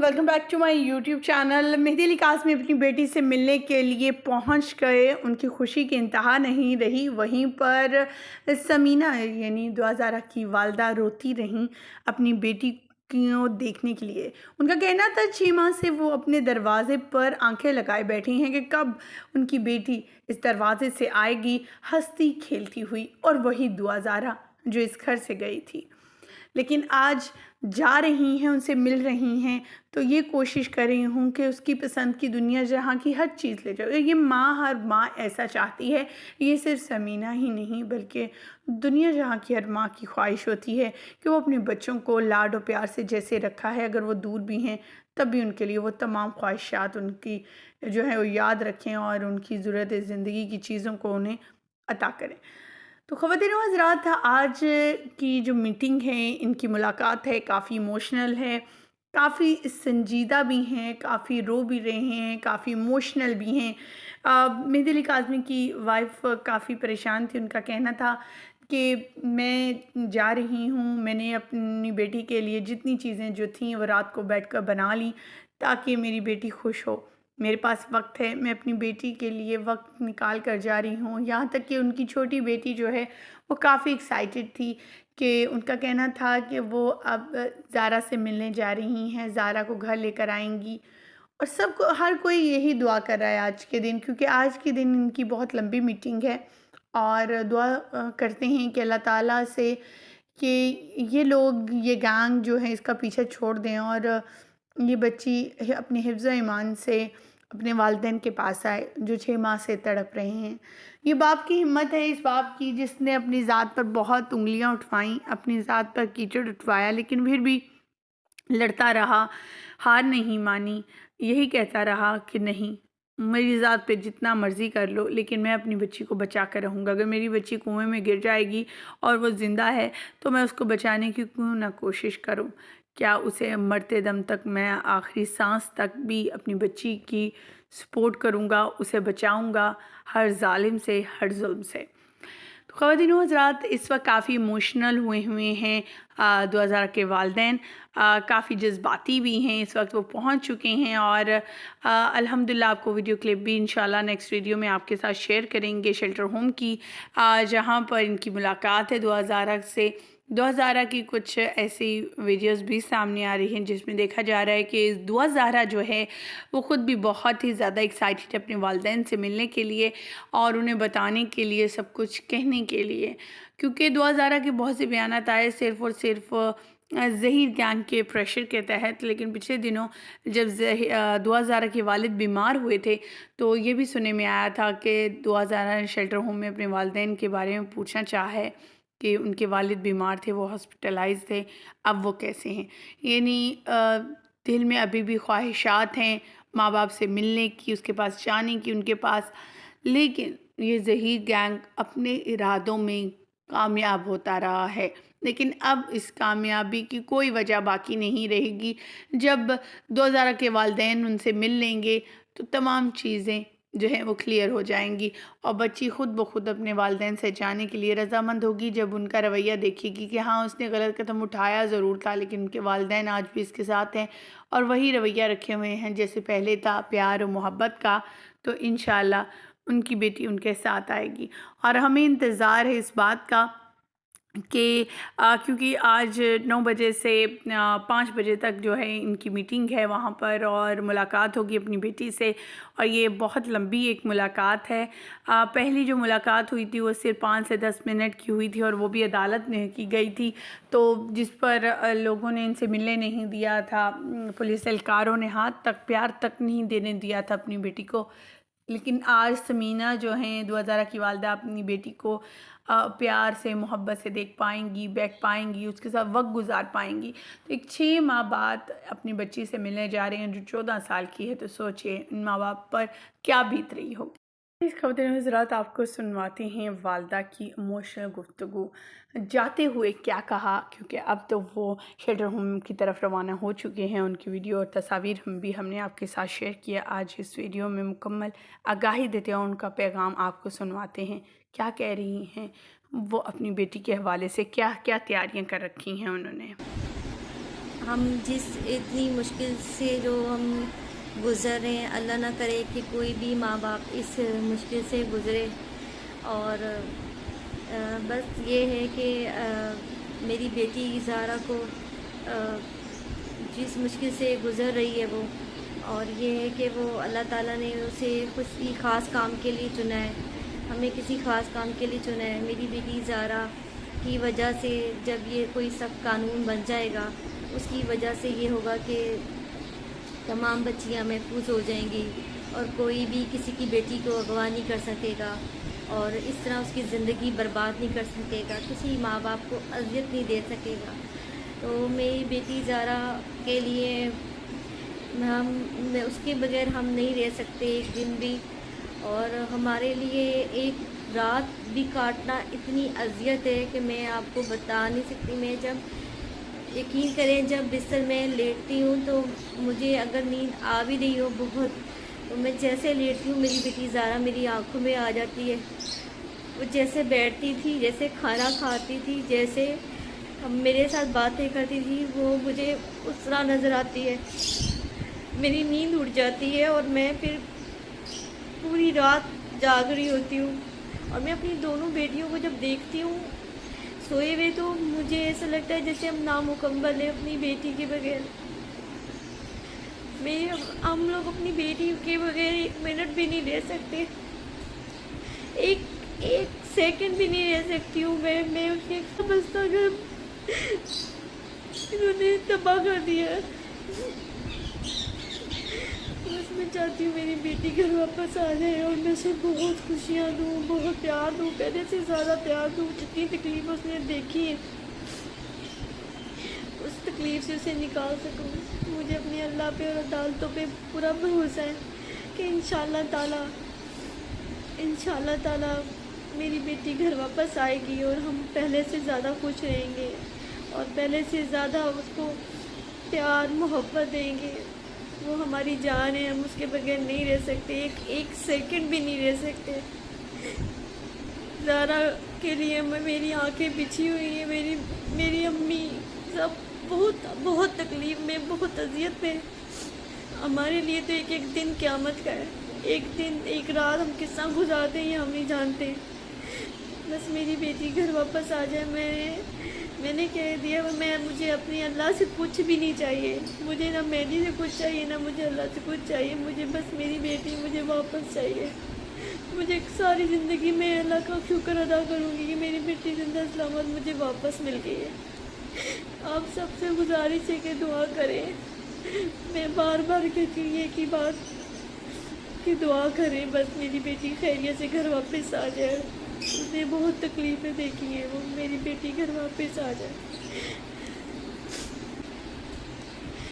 Welcome back to my YouTube channel. Mehdi Ali Kazmi अपनी बेटी से मिलने के लिए पहुंच गए। उनकी खुशी की इंतहा नहीं रही। वहीं पर समीना यानी दुआ ज़ारा की वालदा रोती रहीं अपनी बेटी को देखने के लिए। उनका कहना था 6 माह से वो अपने दरवाज़े पर आंखें लगाए बैठी हैं कि कब उनकी बेटी इस दरवाज़े से आएगी हंसती खेलती हुई, और वही दुआ ज़ारा जो इस घर से गई थी। लेकिन आज जा रही हैं, उनसे मिल रही हैं, तो ये कोशिश कर रही हूँ कि उसकी पसंद की दुनिया जहाँ की हर चीज़ ले जाओ। ये माँ, हर माँ ऐसा चाहती है। ये सिर्फ समीना ही नहीं बल्कि दुनिया जहाँ की हर माँ की ख्वाहिश होती है कि वो अपने बच्चों को लाड और प्यार से जैसे रखा है, अगर वो दूर भी हैं तब भी उनके लिए वो तमाम ख्वाहिशात उनकी जो है वो याद रखें और उनकी ज़रूरत ज़िंदगी की चीज़ों को उन्हें अता करें। तो ख़वातीन व हज़रात, आज की जो मीटिंग है, इनकी मुलाकात है, काफ़ी इमोशनल है, काफ़ी संजीदा भी हैं, काफ़ी रो भी रहे हैं, काफ़ी इमोशनल भी हैं। मेहदी अली काज़मी की वाइफ काफ़ी परेशान थी। उनका कहना था कि मैं जा रही हूँ, मैंने अपनी बेटी के लिए जितनी चीज़ें जो थीं वो रात को बैठकर बना ली ताकि मेरी बेटी खुश हो। मेरे पास वक्त है, मैं अपनी बेटी के लिए वक्त निकाल कर जा रही हूँ। यहाँ तक कि उनकी छोटी बेटी जो है वो काफ़ी एक्साइटेड थी कि उनका कहना था कि वो अब ज़ारा से मिलने जा रही हैं, ज़ारा को घर लेकर आएंगी। और सबको, हर कोई यही दुआ कर रहा है आज के दिन, क्योंकि आज के दिन इनकी बहुत लंबी मीटिंग है। और दुआ करते हैं कि अल्लाह ताला से कि ये लोग, ये गैंग जो है इसका पीछा छोड़ दें और ये बच्ची अपने हिफ्ज़ ईमान से अपने वालिदैन के पास आए जो 6 माह से तड़प रहे हैं। ये बाप की हिम्मत है, इस बाप की जिसने अपनी ज़ात पर बहुत उंगलियां उठवाईं, अपनी ज़ात पर कीचड़ उठवाया, लेकिन फिर भी लड़ता रहा, हार नहीं मानी। यही कहता रहा कि नहीं, मेरी ज़ात पे जितना मर्ज़ी कर लो, लेकिन मैं अपनी बच्ची को बचा कर रहूँगा। अगर मेरी बच्ची कुएं में गिर जाएगी और वो ज़िंदा है तो मैं उसको बचाने की क्यों ना कोशिश करूँ। क्या उसे मरते दम तक, मैं आखिरी सांस तक भी अपनी बच्ची की सपोर्ट करूँगा, उसे बचाऊँगा हर ज़ालिम से, हर जुल्म से। तो ख़वातीन व हज़रात, इस वक्त काफ़ी इमोशनल हुए हैं। दुआ ज़ारा के वालिदैन काफ़ी जज्बाती भी हैं। इस वक्त वो पहुंच चुके हैं और अल्हम्दुलिल्लाह आपको वीडियो क्लिप भी इंशाल्लाह नेक्स्ट वीडियो में आपके साथ शेयर करेंगे शेल्टर होम की, जहां पर इनकी मुलाकात है दुआ ज़ारा से। दुआ ज़ारा की कुछ ऐसी वीडियोस भी सामने आ रही हैं जिसमें देखा जा रहा है कि दुआ ज़ारा जो है वो ख़ुद भी बहुत ही ज़्यादा एक्साइटेड है अपने वालिदैन से मिलने के लिए और उन्हें बताने के लिए, सब कुछ कहने के लिए। क्योंकि दुआ ज़ारा के बहुत से बयानात आए सिर्फ़ और सिर्फ ज़हीर गैंग के प्रेशर के तहत, लेकिन पिछले दिनों जब दुआ ज़ारा के वालिद बीमार हुए थे तो ये भी सुनने में आया था कि दुआ ज़ारा ने शेल्टर होम में अपने वालिदैन के बारे में पूछना चाहा है कि उनके वालिद बीमार थे, वो हॉस्पिटलाइज थे, अब वो कैसे हैं। यानी दिल में अभी भी ख्वाहिशात हैं माँ बाप से मिलने की, उसके पास जाने की उनके पास, लेकिन ये ज़हीर गैंग अपने इरादों में कामयाब होता रहा है। लेकिन अब इस कामयाबी की कोई वजह बाकी नहीं रहेगी। जब 2000 के वालिदैन उनसे मिल लेंगे तो तमाम चीज़ें जो हैं वो क्लियर हो जाएंगी और बच्ची ख़ुद ब खुद अपने वालिदैन से जाने के लिए रज़ामंद होगी जब उनका रवैया देखेगी कि हाँ, उसने गलत कदम उठाया ज़रूर था, लेकिन उनके वालिदैन आज भी इसके साथ हैं और वही रवैया रखे हुए हैं जैसे पहले था, प्यार और मोहब्बत का। तो इंशाअल्लाह उनकी बेटी उनके साथ आएगी और हमें इंतज़ार है इस बात का कि क्योंकि आज 9 बजे से 5 बजे तक जो है इनकी मीटिंग है वहाँ पर और मुलाकात होगी अपनी बेटी से, और ये बहुत लंबी एक मुलाकात है। पहली जो मुलाकात हुई थी वो सिर्फ 5 से 10 मिनट की हुई थी और वो भी अदालत में की गई थी, तो जिस पर लोगों ने इनसे मिलने नहीं दिया था, पुलिस एहलकारों ने हाथ तक, प्यार तक नहीं देने दिया था अपनी बेटी को। लेकिन आज समीना जो हैं दुआ ज़ारा की वालिदा अपनी बेटी को प्यार से, मोहब्बत से देख पाएंगी, बैठ पाएंगी, उसके साथ वक्त गुजार पाएंगी। तो एक 6 माह बाद अपनी बच्ची से मिलने जा रहे हैं जो 14 साल की है, तो सोचिए इन माँ बाप पर क्या बीत रही होगी। इस खबर में हज़रात आपको सुनवाते हैं वालिदा की इमोशनल गुफ्तगू, जाते हुए क्या कहा, क्योंकि अब तो वो शेल्टर होम की तरफ रवाना हो चुके हैं। उनकी वीडियो और तस्वीर हमने आपके साथ शेयर किया। आज इस वीडियो में मुकम्मल आगाही देते हुए उनका पैगाम आपको सुनवाते हैं, क्या कह रही हैं वो अपनी बेटी के हवाले से, क्या क्या तैयारियां कर रखी हैं उन्होंने। ہم جس اتنی مشکل سے جو ہم گزر رہے ہیں، اللہ نہ کرے کہ کوئی بھی ماں باپ اس مشکل سے گزرے. اور بس یہ ہے کہ میری بیٹی زہرا کو جس مشکل سے گزر رہی ہے وہ، اور یہ ہے کہ وہ اللہ تعالیٰ نے اسے کسی خاص کام کے لیے چنا ہے، ہمیں کسی خاص کام کے لیے چنا ہے. میری بیٹی زہرا کی وجہ سے جب یہ کوئی سخت قانون بن جائے گا، اس کی وجہ سے یہ ہوگا کہ تمام بچیاں محفوظ ہو جائیں گی اور کوئی بھی کسی کی بیٹی کو اغوا نہیں کر سکے گا اور اس طرح اس کی زندگی برباد نہیں کر سکے گا، کسی ماں باپ کو اذیت نہیں دے سکے گا. تو میری بیٹی زہرا کے لیے اس کے بغیر ہم نہیں رہ سکتے ایک دن بھی، اور ہمارے لیے ایک رات بھی کاٹنا اتنی اذیت ہے کہ میں آپ کو بتا نہیں سکتی. میں جب یقین کریں جب بستر میں لیٹتی ہوں تو مجھے اگر نیند آ بھی رہی ہو بہت، تو میں جیسے لیٹتی ہوں میری بیٹی زہرا میری آنکھوں میں آ جاتی ہے. وہ جیسے بیٹھتی تھی، جیسے کھانا کھاتی تھی، جیسے میرے ساتھ باتیں کرتی تھی، وہ مجھے اس طرح نظر آتی ہے. میری نیند اڑ جاتی ہے اور میں پھر پوری رات جاگ رہی ہوتی ہوں. اور میں اپنی دونوں بیٹیوں کو جب دیکھتی ہوں سوئے ہوئے تو مجھے ایسا لگتا ہے جیسے ہم نامکمل ہیں اپنی بیٹی کے بغیر. ہم لوگ اپنی بیٹی کے بغیر ایک منٹ بھی نہیں رہ سکتے، ایک سیکنڈ بھی نہیں رہ سکتی ہوں میں اس کے بستہ گھر انہوں نے تباہ کر دیا. بس میں چاہتی ہوں میری بیٹی گھر واپس آ جائے اور میں اسے بہت خوشیاں دوں، بہت پیار دوں، پہلے سے زیادہ پیار دوں. جتنی تکلیف اس نے دیکھی ہے اس تکلیف سے اسے نکال سکوں. مجھے اپنے اللہ پہ اور عدالتوں پہ پورا بھروسہ ہے کہ انشاءاللہ تعالی میری بیٹی گھر واپس آئے گی اور ہم پہلے سے زیادہ خوش رہیں گے اور پہلے سے زیادہ اس کو پیار محبت دیں گے. وہ ہماری جان ہے، ہم اس کے بغیر نہیں رہ سکتے، ایک سیکنڈ بھی نہیں رہ سکتے. زہرا کے لیے میری آنکھیں بچھی ہوئی ہیں، میری امی سب بہت تکلیف میں، بہت اذیت میں. ہمارے لیے تو ایک دن قیامت کا ہے، ایک رات ہم کس طرح گزارتے ہیں یہ ہم نہیں جانتے. بس میری بیٹی گھر واپس آ جائے. میں نے کہہ دیا مجھے اپنی اللہ سے کچھ بھی نہیں چاہیے، مجھے نہ میری سے کچھ چاہیے نہ مجھے اللہ سے کچھ چاہیے. مجھے بس میری بیٹی مجھے واپس چاہیے. مجھے ساری زندگی میں اللہ کا شکر ادا کروں گی کہ میری بیٹی زندہ سلامت مجھے واپس مل گئی ہے. آپ سب سے گزارش ہے کہ دعا کریں. میں بار بار کہتی ہوں ایک ہی بات کہ دعا کریں، بس میری بیٹی خیریت سے گھر واپس آ جائے. اس نے بہت تکلیفیں دیکھی ہیں، وہ میری بیٹی گھر واپس آ جائے.